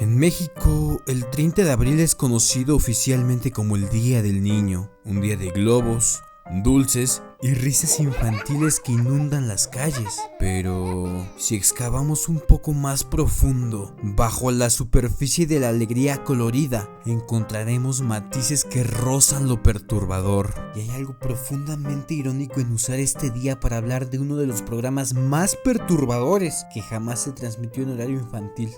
En México, el 30 de abril es conocido oficialmente como el Día del Niño, un día de globos, dulces y risas infantiles que inundan las calles. Pero si excavamos un poco más profundo, bajo la superficie de la alegría colorida, encontraremos matices que rozan lo perturbador. Y hay algo profundamente irónico en usar este día para hablar de uno de los programas más perturbadores que jamás se transmitió en horario infantil.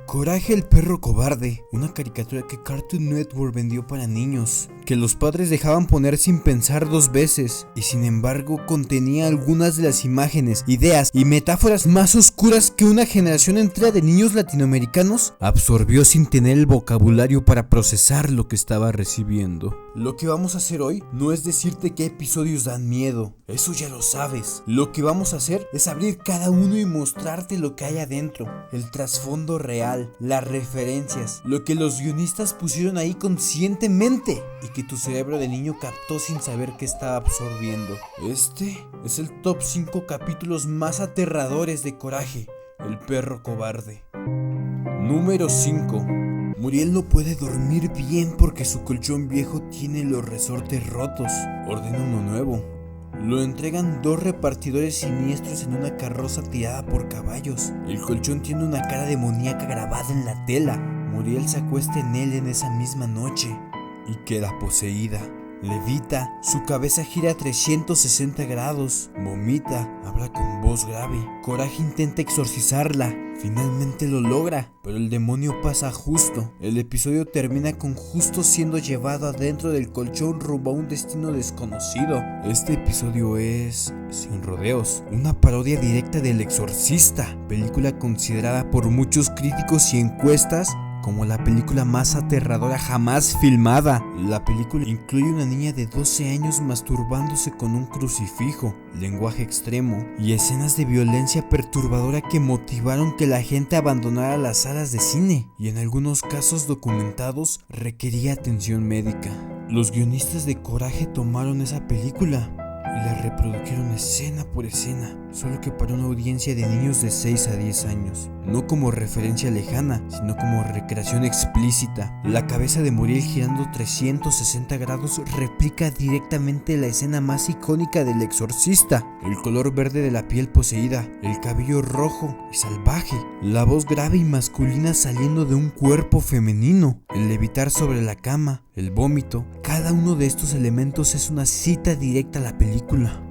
Coraje el perro cobarde, una caricatura que Cartoon Network vendió para niños, que los padres dejaban poner sin pensar dos veces, y sin embargo contenía algunas de las imágenes, ideas y metáforas más oscuras que una generación entera de niños latinoamericanos absorbió sin tener el vocabulario para procesar lo que estaba recibiendo. Lo que vamos a hacer hoy no es decirte qué episodios dan miedo, eso ya lo sabes. Lo que vamos a hacer es abrir cada uno y mostrarte lo que hay adentro, el trasfondo real, las referencias, lo que los guionistas pusieron ahí conscientemente y que tu cerebro de niño captó sin saber qué estaba absorbiendo. Este es el top 5 capítulos más aterradores de Coraje, el perro cobarde. Número 5. Muriel no puede dormir bien porque su colchón viejo tiene los resortes rotos. Ordena uno nuevo. Lo entregan dos repartidores siniestros en una carroza tirada por caballos. El colchón tiene una cara demoníaca grabada en la tela. Muriel se acuesta en él en esa misma noche y queda poseída. Levita, su cabeza gira 360 grados, vomita, habla con voz grave. Coraje intenta exorcizarla, finalmente lo logra, pero el demonio pasa a Justo. El episodio termina con Justo siendo llevado adentro del colchón rumbo a un destino desconocido. Este episodio es, sin rodeos, una parodia directa del Exorcista, película considerada por muchos críticos y encuestas como la película más aterradora jamás filmada. La película incluye una niña de 12 años masturbándose con un crucifijo, lenguaje extremo y escenas de violencia perturbadora que motivaron que la gente abandonara las salas de cine y en algunos casos documentados requería atención médica. Los guionistas de Coraje tomaron esa película y la reprodujeron escena por escena, solo que para una audiencia de niños de 6 a 10 años. No como referencia lejana, sino como recreación explícita. La cabeza de Muriel girando 360 grados replica directamente la escena más icónica del Exorcista. El color verde de la piel poseída, el cabello rojo y salvaje, la voz grave y masculina saliendo de un cuerpo femenino, el levitar sobre la cama, el vómito. Cada uno de estos elementos es una cita directa a la película.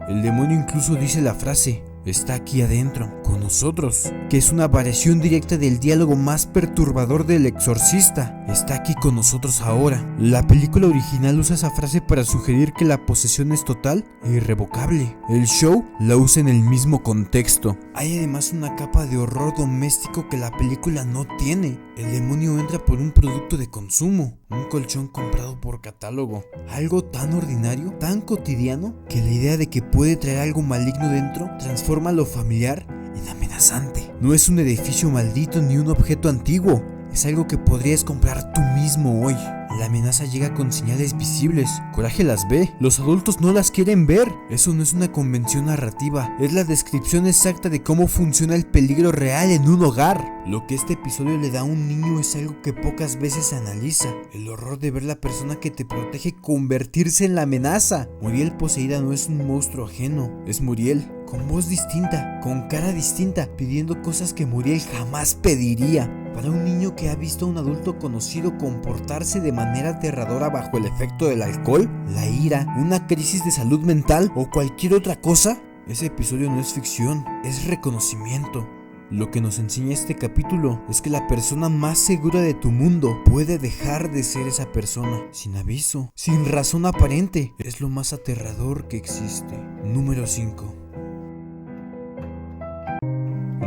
El demonio incluso dice la frase: está aquí adentro, con nosotros, que es una variación directa del diálogo más perturbador del Exorcista. Está aquí con nosotros ahora. La película original usa esa frase para sugerir que la posesión es total e irrevocable. El show la usa en el mismo contexto. Hay además una capa de horror doméstico que la película no tiene. El demonio entra por un producto de consumo, un colchón comprado por catálogo. Algo tan ordinario, tan cotidiano, que la idea de que puede traer algo maligno dentro transforma lo familiar en amenazante. No es un edificio maldito ni un objeto antiguo, es algo que podrías comprar tú mismo hoy. La amenaza llega con señales visibles. Coraje las ve, los adultos no las quieren ver. Eso no es una convención narrativa, es la descripción exacta de cómo funciona el peligro real en un hogar. Lo que este episodio le da a un niño es algo que pocas veces se analiza: el horror de ver la persona que te protege convertirse en la amenaza. Muriel poseída no es un monstruo ajeno, es Muriel, con voz distinta, con cara distinta, pidiendo cosas que Muriel jamás pediría. Para un niño que ha visto a un adulto conocido comportarse de manera aterradora bajo el efecto del alcohol, la ira, una crisis de salud mental o cualquier otra cosa, ese episodio no es ficción, es reconocimiento. Lo que nos enseña este capítulo es que la persona más segura de tu mundo puede dejar de ser esa persona, sin aviso, sin razón aparente. Es lo más aterrador que existe. Número 5.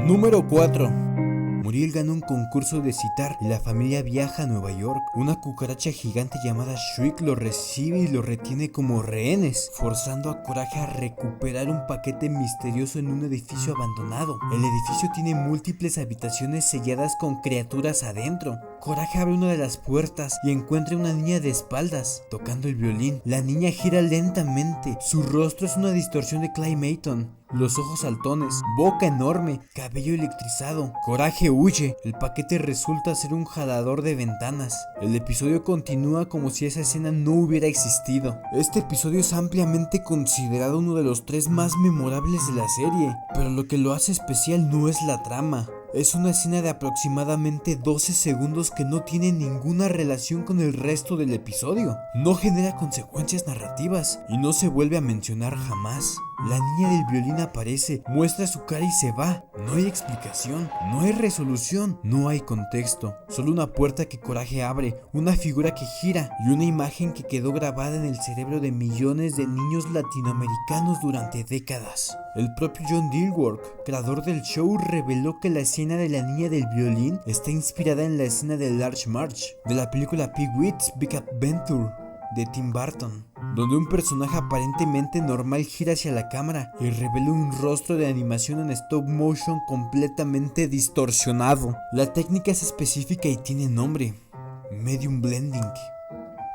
Número 4. Muriel gana un concurso de citar y la familia viaja a Nueva York. Una cucaracha gigante llamada Shriek lo recibe y lo retiene como rehenes, forzando a Coraje a recuperar un paquete misterioso en un edificio abandonado. El edificio tiene múltiples habitaciones selladas con criaturas adentro. Coraje abre una de las puertas y encuentra una niña de espaldas, tocando el violín. La niña gira lentamente, su rostro es una distorsión de Claymaton. Los ojos saltones, boca enorme, cabello electrizado. Coraje huye, el paquete resulta ser un jalador de ventanas. El episodio continúa como si esa escena no hubiera existido. Este episodio es ampliamente considerado uno de los 3 más memorables de la serie, pero lo que lo hace especial no es la trama. Es una escena de aproximadamente 12 segundos que no tiene ninguna relación con el resto del episodio. No genera consecuencias narrativas y no se vuelve a mencionar jamás. La niña del violín aparece, muestra su cara y se va. No hay explicación, no hay resolución, no hay contexto. Solo una puerta que Coraje abre, una figura que gira y una imagen que quedó grabada en el cerebro de millones de niños latinoamericanos durante décadas. El propio John Dilworth, creador del show, reveló que la escena de la niña del violín está inspirada en la escena de Large March, de la película Pee-wee's Big Adventure de Tim Burton, donde un personaje aparentemente normal gira hacia la cámara y revela un rostro de animación en stop motion completamente distorsionado. La técnica es específica y tiene nombre: Medium Blending.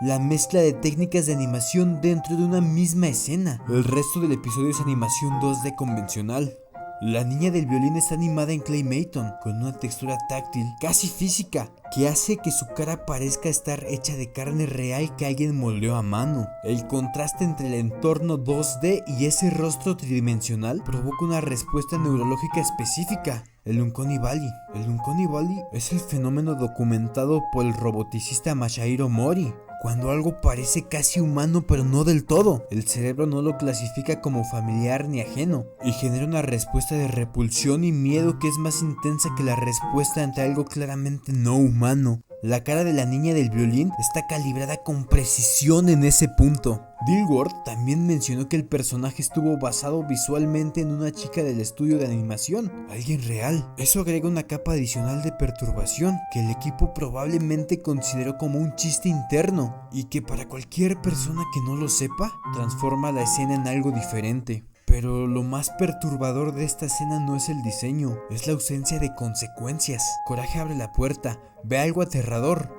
La mezcla de técnicas de animación dentro de una misma escena. El resto del episodio es animación 2D convencional. La niña del violín está animada en Claymaton, con una textura táctil, casi física, que hace que su cara parezca estar hecha de carne real que alguien moldeó a mano. El contraste entre el entorno 2D y ese rostro tridimensional provoca una respuesta neurológica específica: el Uncanny Valley. El Uncanny Valley es el fenómeno documentado por el roboticista Masahiro Mori. Cuando algo parece casi humano pero no del todo, el cerebro no lo clasifica como familiar ni ajeno y genera una respuesta de repulsión y miedo que es más intensa que la respuesta ante algo claramente no humano. La cara de la niña del violín está calibrada con precisión en ese punto. Dilworth también mencionó que el personaje estuvo basado visualmente en una chica del estudio de animación, alguien real. Eso agrega una capa adicional de perturbación que el equipo probablemente consideró como un chiste interno y que para cualquier persona que no lo sepa, transforma la escena en algo diferente. Pero lo más perturbador de esta escena no es el diseño, es la ausencia de consecuencias. Coraje abre la puerta, ve algo aterrador,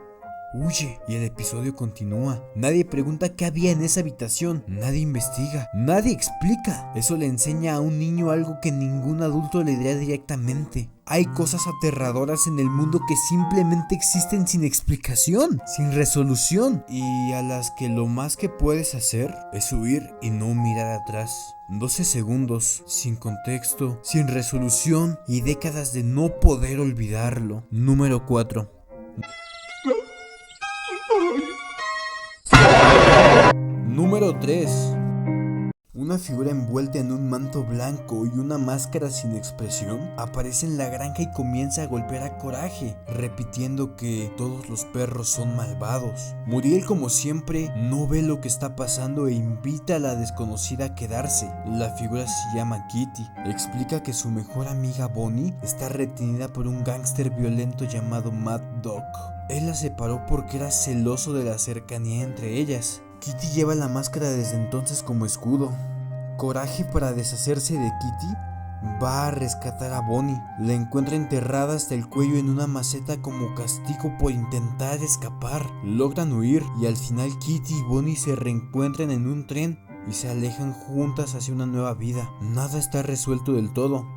huye y el episodio continúa. Nadie pregunta qué había en esa habitación, nadie investiga, nadie explica. Eso le enseña a un niño algo que ningún adulto le diría directamente. Hay cosas aterradoras en el mundo que simplemente existen sin explicación, sin resolución, y a las que lo más que puedes hacer es huir y no mirar atrás. 12 segundos, sin contexto, sin resolución y décadas de no poder olvidarlo. Número 4. Número 3. Una figura envuelta en un manto blanco y una máscara sin expresión aparece en la granja y comienza a golpear a Coraje, repitiendo que todos los perros son malvados. Muriel, como siempre, no ve lo que está pasando e invita a la desconocida a quedarse. La figura se llama Kitty. Explica que su mejor amiga Bonnie está retenida por un gángster violento llamado Mad Dog. Él la separó porque era celoso de la cercanía entre ellas. Kitty lleva la máscara desde entonces como escudo. Coraje, para deshacerse de Kitty, va a rescatar a Bonnie. La encuentra enterrada hasta el cuello en una maceta como castigo por intentar escapar. Logran huir y al final Kitty y Bonnie se reencuentran en un tren y se alejan juntas hacia una nueva vida. Nada está resuelto del todo,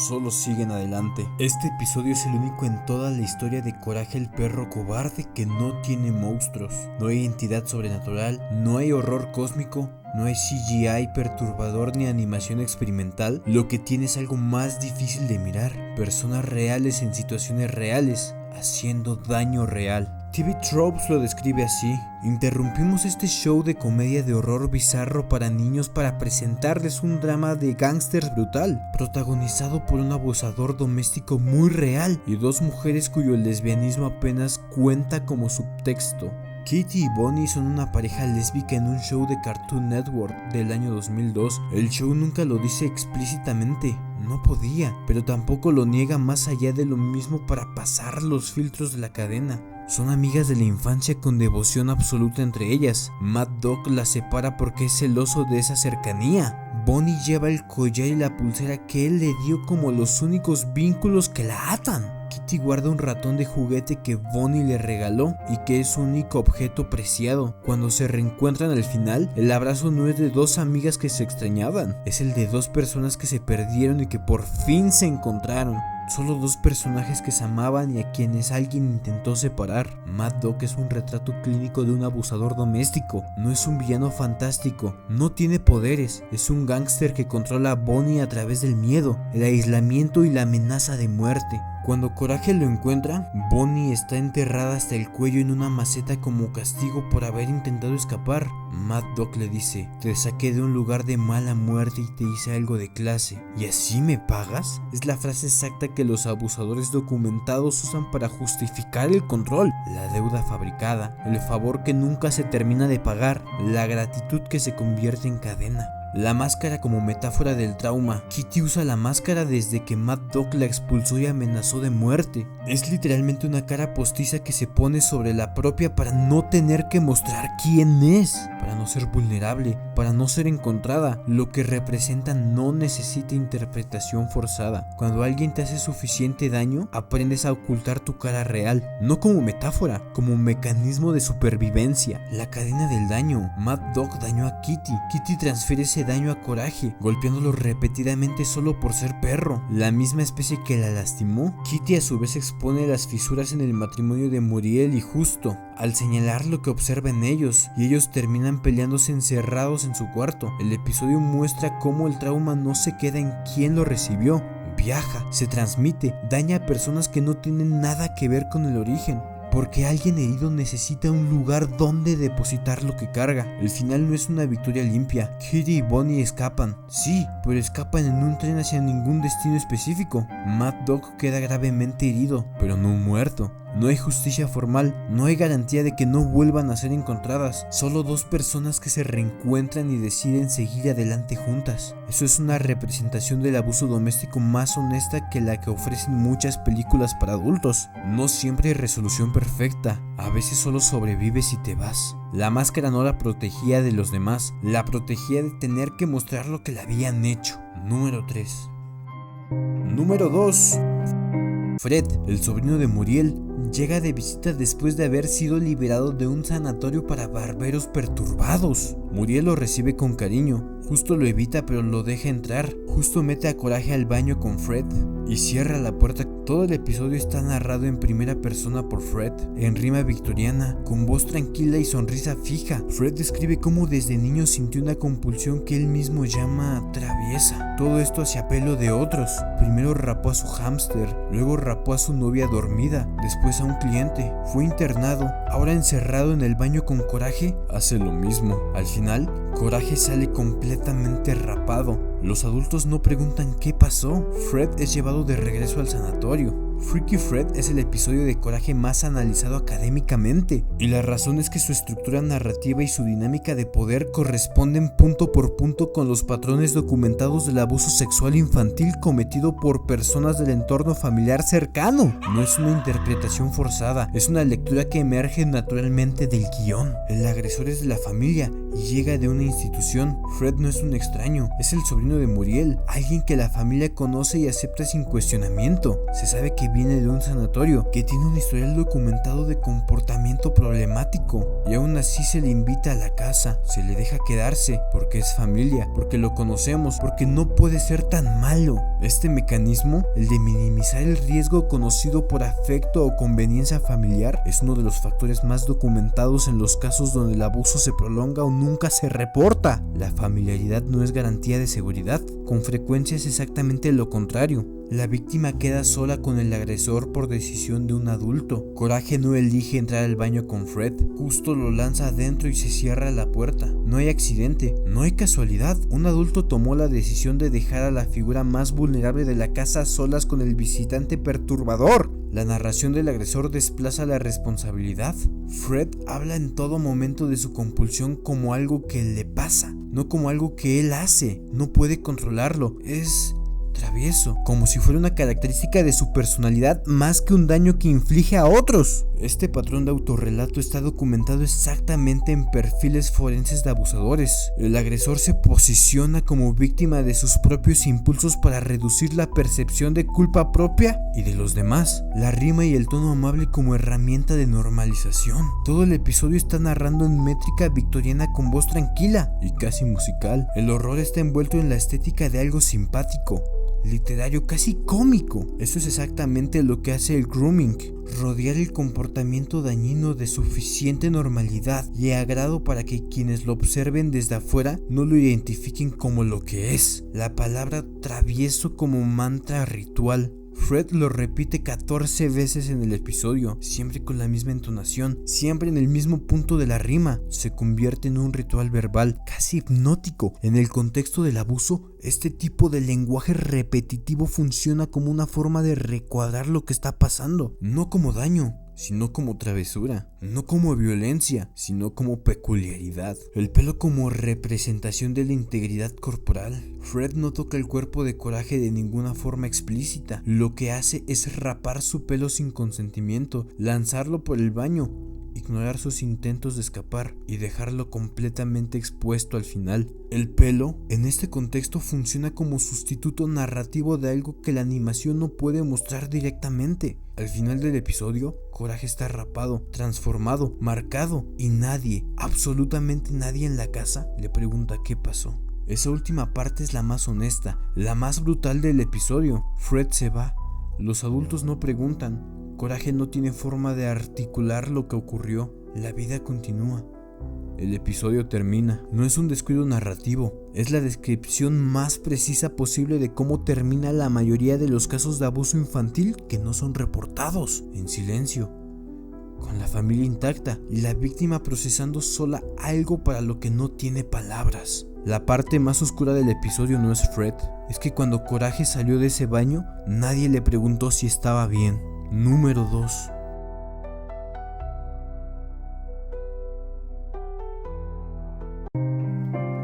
solo siguen adelante. Este episodio es el único en toda la historia de Coraje el perro cobarde que no tiene monstruos. No hay entidad sobrenatural, no hay horror cósmico, no hay CGI perturbador ni animación experimental. Lo que tiene es algo más difícil de mirar: personas reales en situaciones reales, haciendo daño real. TV Tropes lo describe así: interrumpimos este show de comedia de horror bizarro para niños para presentarles un drama de gángsters brutal, protagonizado por un abusador doméstico muy real y dos mujeres cuyo lesbianismo apenas cuenta como subtexto. Kitty y Bonnie son una pareja lésbica en un show de Cartoon Network del año 2002. El show nunca lo dice explícitamente, no podía, pero tampoco lo niega más allá de lo mismo para pasar los filtros de la cadena. Son amigas de la infancia con devoción absoluta entre ellas. Mad Dog la separa porque es celoso de esa cercanía. Bonnie lleva el collar y la pulsera que él le dio como los únicos vínculos que la atan. Kitty guarda un ratón de juguete que Bonnie le regaló y que es su único objeto preciado. Cuando se reencuentran al final, el abrazo no es de dos amigas que se extrañaban, es el de dos personas que se perdieron y que por fin se encontraron. Solo dos personajes que se amaban y a quienes alguien intentó separar. Mad Dog es un retrato clínico de un abusador doméstico. No es un villano fantástico, no tiene poderes. Es un gángster que controla a Bonnie a través del miedo, el aislamiento y la amenaza de muerte. Cuando Coraje lo encuentra, Bonnie está enterrada hasta el cuello en una maceta como castigo por haber intentado escapar. Mad Dog le dice: te saqué de un lugar de mala muerte y te hice algo de clase. ¿Y así me pagas? Es la frase exacta que los abusadores documentados usan para justificar el control, la deuda fabricada, el favor que nunca se termina de pagar, la gratitud que se convierte en cadena. La máscara como metáfora del trauma. Kitty usa la máscara desde que Mad Dog la expulsó y amenazó de muerte. Es literalmente una cara postiza que se pone sobre la propia para no tener que mostrar quién es, para no ser vulnerable, para no ser encontrada. Lo que representa no necesita interpretación forzada. Cuando alguien te hace suficiente daño, aprendes a ocultar tu cara real, no como metáfora, como mecanismo de supervivencia. La cadena del daño. Mad Dog dañó a Kitty. Kitty transfiere ese daño a Coraje, golpeándolo repetidamente solo por ser perro, la misma especie que la lastimó. Kitty a su vez expone las fisuras en el matrimonio de Muriel y Justo, al señalar lo que observa en ellos, y ellos terminan peleándose encerrados en su cuarto. El episodio muestra cómo el trauma no se queda en quien lo recibió, viaja, se transmite, daña a personas que no tienen nada que ver con el origen. Porque alguien herido necesita un lugar donde depositar lo que carga. El final no es una victoria limpia. Kitty y Bonnie escapan, sí, pero escapan en un tren hacia ningún destino específico. Mad Dog queda gravemente herido, pero no muerto. No hay justicia formal, no hay garantía de que no vuelvan a ser encontradas. Solo dos personas que se reencuentran y deciden seguir adelante juntas. Eso es una representación del abuso doméstico más honesta que la que ofrecen muchas películas para adultos. No siempre hay resolución perfecta, a veces solo sobrevives y te vas. La máscara no la protegía de los demás, la protegía de tener que mostrar lo que le habían hecho. Número 3. Número 2. Fred, el sobrino de Muriel, llega de visita después de haber sido liberado de un sanatorio para barberos perturbados. Muriel lo recibe con cariño. Justo lo evita pero lo deja entrar. Justo mete a Coraje al baño con Fred y cierra la puerta. Todo el episodio está narrado en primera persona por Fred, en rima victoriana, con voz tranquila y sonrisa fija. Fred describe cómo desde niño sintió una compulsión que él mismo llama traviesa. Todo esto hacia pelo de otros. Primero rapó a su hámster, luego rapó a su novia dormida, después a un cliente. Fue internado, ahora encerrado en el baño con Coraje, hace lo mismo. Al final, Coraje sale completamente rapado. Los adultos no preguntan qué pasó. Fred es llevado de regreso al sanatorio. Freaky Fred es el episodio de Coraje más analizado académicamente, y la razón es que su estructura narrativa y su dinámica de poder corresponden punto por punto con los patrones documentados del abuso sexual infantil cometido por personas del entorno familiar cercano. No es una interpretación forzada, es una lectura que emerge naturalmente del guión. El agresor es de la familia y llega de una institución. Fred no es un extraño, es el sobrino de Muriel, alguien que la familia conoce y acepta sin cuestionamiento. Se sabe que viene de un sanatorio, que tiene un historial documentado de comportamiento problemático, y aún así se le invita a la casa, se le deja quedarse, porque es familia, porque lo conocemos, porque no puede ser tan malo. Este mecanismo, el de minimizar el riesgo conocido por afecto o conveniencia familiar, es uno de los factores más documentados en los casos donde el abuso se prolonga o nunca se reporta. La familiaridad no es garantía de seguridad, con frecuencia es exactamente lo contrario. La víctima queda sola con el agresor por decisión de un adulto. Coraje no elige entrar al baño con Fred, Justo lo lanza adentro y se cierra la puerta. No hay accidente, no hay casualidad. Un adulto tomó la decisión de dejar a la figura más vulnerable de la casa a solas con el visitante perturbador. La narración del agresor desplaza la responsabilidad. Fred habla en todo momento de su compulsión como algo que le pasa, no como algo que él hace. No puede controlarlo, es travieso, como si fuera una característica de su personalidad más que un daño que inflige a otros. Este patrón de autorrelato está documentado exactamente en perfiles forenses de abusadores. El agresor se posiciona como víctima de sus propios impulsos para reducir la percepción de culpa propia y de los demás. La rima y el tono amable como herramienta de normalización. Todo el episodio está narrando en métrica victoriana con voz tranquila y casi musical. El horror está envuelto en la estética de algo simpático, literario, casi cómico. Eso es exactamente lo que hace el grooming: rodear el comportamiento dañino de suficiente normalidad y agrado para que quienes lo observen desde afuera no lo identifiquen como lo que es. La palabra travieso como mantra ritual. Fred lo repite 14 veces en el episodio, siempre con la misma entonación, siempre en el mismo punto de la rima. Se convierte en un ritual verbal, casi hipnótico. En el contexto del abuso, este tipo de lenguaje repetitivo funciona como una forma de recuadrar lo que está pasando, no como daño, sino como travesura, no como violencia, sino como peculiaridad. El pelo como representación de la integridad corporal. Fred no toca el cuerpo de Coraje de ninguna forma explícita. Lo que hace es rapar su pelo sin consentimiento, lanzarlo por el baño, ignorar sus intentos de escapar y dejarlo completamente expuesto al final. El pelo, en este contexto, funciona como sustituto narrativo de algo que la animación no puede mostrar directamente. Al final del episodio, Coraje está rapado, transformado, marcado, y nadie, absolutamente nadie en la casa le pregunta qué pasó. Esa última parte es la más honesta, la más brutal del episodio. Fred se va. Los adultos no preguntan. Coraje no tiene forma de articular lo que ocurrió. La vida continúa. El episodio termina. No es un descuido narrativo, es la descripción más precisa posible de cómo termina la mayoría de los casos de abuso infantil que no son reportados. En silencio, con la familia intacta y la víctima procesando sola algo para lo que no tiene palabras. La parte más oscura del episodio no es Fred, es que cuando Coraje salió de ese baño, nadie le preguntó si estaba bien. Número 2.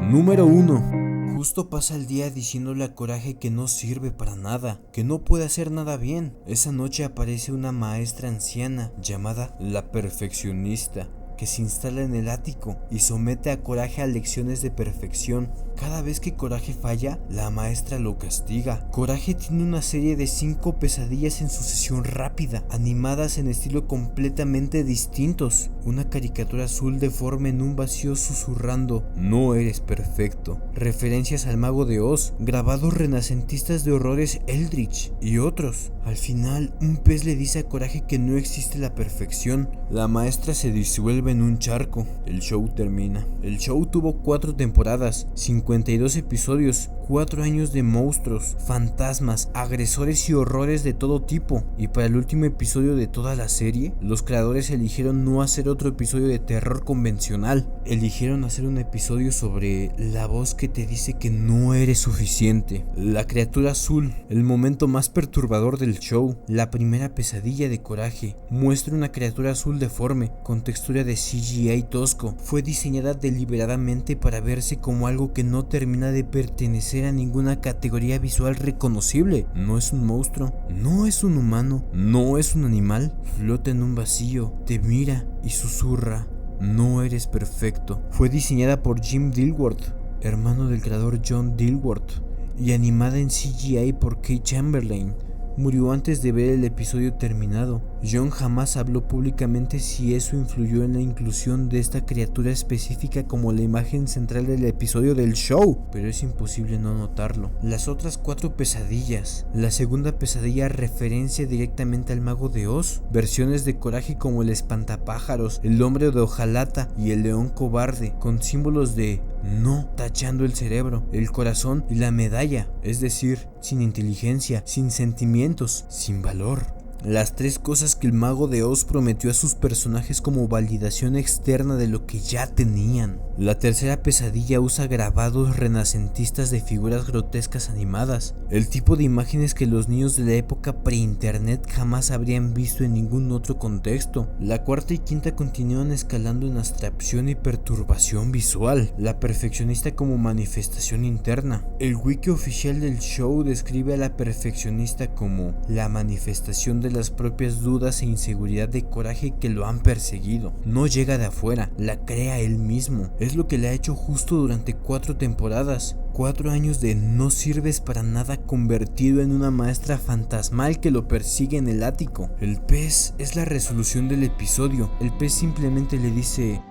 Número 1. Justo pasa el día diciéndole a Coraje que no sirve para nada, que no puede hacer nada bien. Esa noche aparece una maestra anciana llamada la perfeccionista, que se instala en el ático y somete a Coraje a lecciones de perfección. Cada vez que Coraje falla, la maestra lo castiga. Coraje tiene una serie de 5 pesadillas en sucesión rápida, animadas en estilo completamente distintos. Una caricatura azul deforme en un vacío susurrando: no eres perfecto. Referencias al Mago de Oz, grabados renacentistas de horrores Eldritch y otros. Al final, un pez le dice a Coraje que no existe la perfección. La maestra se disuelve en un charco. El show termina. El show tuvo 4 temporadas, 52 episodios, 4 años de monstruos, fantasmas, agresores y horrores de todo tipo. Y para el último episodio de toda la serie, los creadores eligieron no hacer otro episodio de terror convencional. Eligieron hacer un episodio sobre la voz que te dice que no eres suficiente. La criatura azul, el momento más perturbador del show. La primera pesadilla de Coraje muestra una criatura azul deforme, con textura de CGI tosco. Fue diseñada deliberadamente para verse como algo que no termina de pertenecer a ninguna categoría visual reconocible. No es un monstruo, no es un humano, no es un animal. Flota en un vacío, te mira y susurra: no eres perfecto. Fue diseñada por Jim Dilworth, hermano del creador John Dilworth, y animada en CGI por Kay Chamberlain. Murió antes de ver el episodio terminado. John jamás habló públicamente si eso influyó en la inclusión de esta criatura específica como la imagen central del episodio del show, pero es imposible no notarlo. Las otras 4 pesadillas. La segunda pesadilla referencia directamente al Mago de Oz. Versiones de Coraje como el espantapájaros, el hombre de hojalata y el león cobarde, con símbolos de no tachando el cerebro, el corazón y la medalla, es decir, sin inteligencia, sin sentimientos, sin valor. las 3 cosas que el Mago de Oz prometió a sus personajes como validación externa de lo que ya tenían. La tercera pesadilla usa grabados renacentistas de figuras grotescas animadas, el tipo de imágenes que los niños de la época pre-internet jamás habrían visto en ningún otro contexto. La cuarta y quinta continúan escalando en abstracción y perturbación visual, la perfeccionista como manifestación interna. El wiki oficial del show describe a la perfeccionista como la manifestación de las propias dudas e inseguridad de Coraje que lo han perseguido. No llega de afuera, la crea él mismo. Es lo que le ha hecho justo durante 4 temporadas. 4 años de no sirves para nada convertido en una maestra fantasmal que lo persigue en el ático. El pez es la resolución del episodio. El pez simplemente le dice: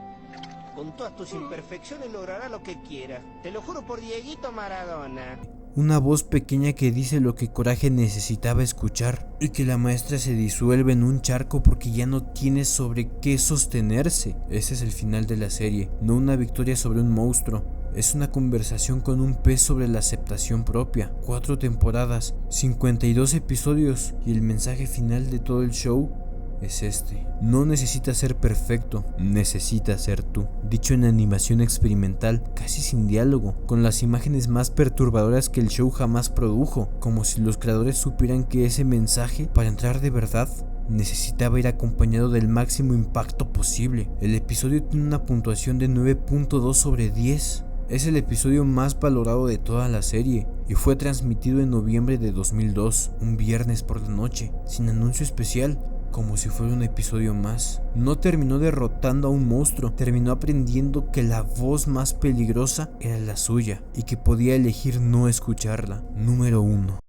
con todas tus imperfecciones logrará lo que quiera. Te lo juro por Dieguito Maradona. Una voz pequeña que dice lo que Coraje necesitaba escuchar, y que la maestra se disuelve en un charco porque ya no tiene sobre qué sostenerse. Ese es el final de la serie, no una victoria sobre un monstruo. Es una conversación con un pez sobre la aceptación propia. 4 temporadas, 52 episodios, y el mensaje final de todo el show es este: no necesitas ser perfecto, necesitas ser tú. Dicho en animación experimental, casi sin diálogo, con las imágenes más perturbadoras que el show jamás produjo, como si los creadores supieran que ese mensaje, para entrar de verdad, necesitaba ir acompañado del máximo impacto posible. El episodio tiene una puntuación de 9.2 sobre 10. Es el episodio más valorado de toda la serie y fue transmitido en noviembre de 2002, un viernes por la noche, sin anuncio especial, como si fuera un episodio más. No terminó derrotando a un monstruo, terminó aprendiendo que la voz más peligrosa era la suya y que podía elegir no escucharla. Número 1.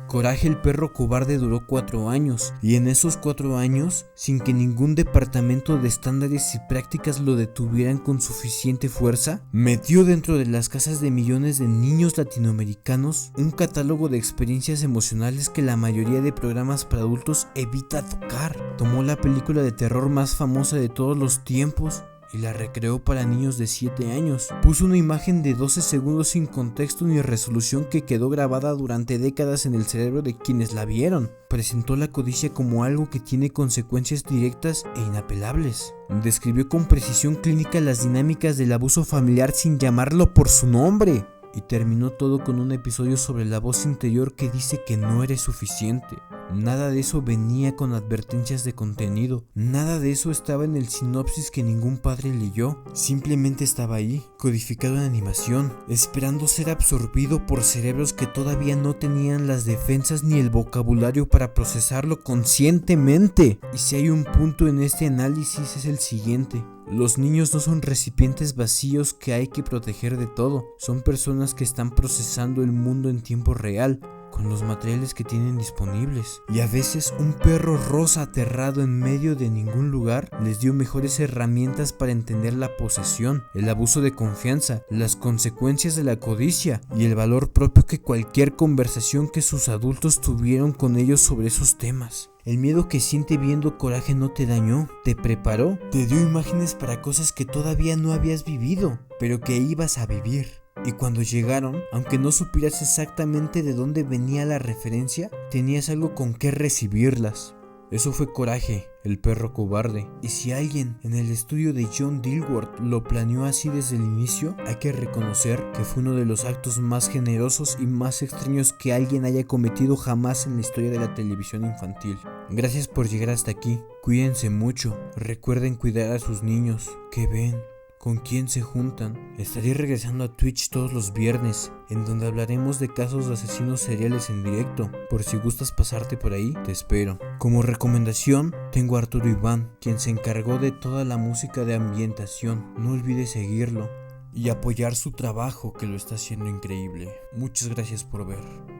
Coraje el perro cobarde duró 4 años, y en esos 4 años, sin que ningún departamento de estándares y prácticas lo detuvieran con suficiente fuerza, metió dentro de las casas de millones de niños latinoamericanos un catálogo de experiencias emocionales que la mayoría de programas para adultos evita tocar. Tomó la película de terror más famosa de todos los tiempos y la recreó para niños de 7 años. Puso una imagen de 12 segundos sin contexto ni resolución que quedó grabada durante décadas en el cerebro de quienes la vieron. Presentó la codicia como algo que tiene consecuencias directas e inapelables. Describió con precisión clínica las dinámicas del abuso familiar sin llamarlo por su nombre. Y terminó todo con un episodio sobre la voz interior que dice que no eres suficiente. Nada de eso venía con advertencias de contenido. Nada de eso estaba en el sinopsis que ningún padre leyó. Simplemente estaba ahí, codificado en animación, esperando ser absorbido por cerebros que todavía no tenían las defensas ni el vocabulario para procesarlo conscientemente. Y si hay un punto en este análisis es el siguiente: los niños no son recipientes vacíos que hay que proteger de todo. Son personas que están procesando el mundo en tiempo real, con los materiales que tienen disponibles. Y a veces un perro rosa aterrado en medio de ningún lugar les dio mejores herramientas para entender la posesión, el abuso de confianza, las consecuencias de la codicia y el valor propio que cualquier conversación que sus adultos tuvieron con ellos sobre esos temas. El miedo que siente viendo Coraje no te dañó, te preparó, te dio imágenes para cosas que todavía no habías vivido, pero que ibas a vivir. Y cuando llegaron, aunque no supieras exactamente de dónde venía la referencia, tenías algo con qué recibirlas. Eso fue Coraje, el perro cobarde. Y si alguien en el estudio de John Dilworth lo planeó así desde el inicio, hay que reconocer que fue uno de los actos más generosos y más extraños que alguien haya cometido jamás en la historia de la televisión infantil. Gracias por llegar hasta aquí. Cuídense mucho. Recuerden cuidar a sus niños. ¿Qué ven? ¿Con quién se juntan? Estaré regresando a Twitch todos los viernes, en donde hablaremos de casos de asesinos seriales en directo. Por si gustas pasarte por ahí, te espero. Como recomendación, tengo a Arturo Iván, quien se encargó de toda la música de ambientación. No olvides seguirlo y apoyar su trabajo, que lo está haciendo increíble. Muchas gracias por ver.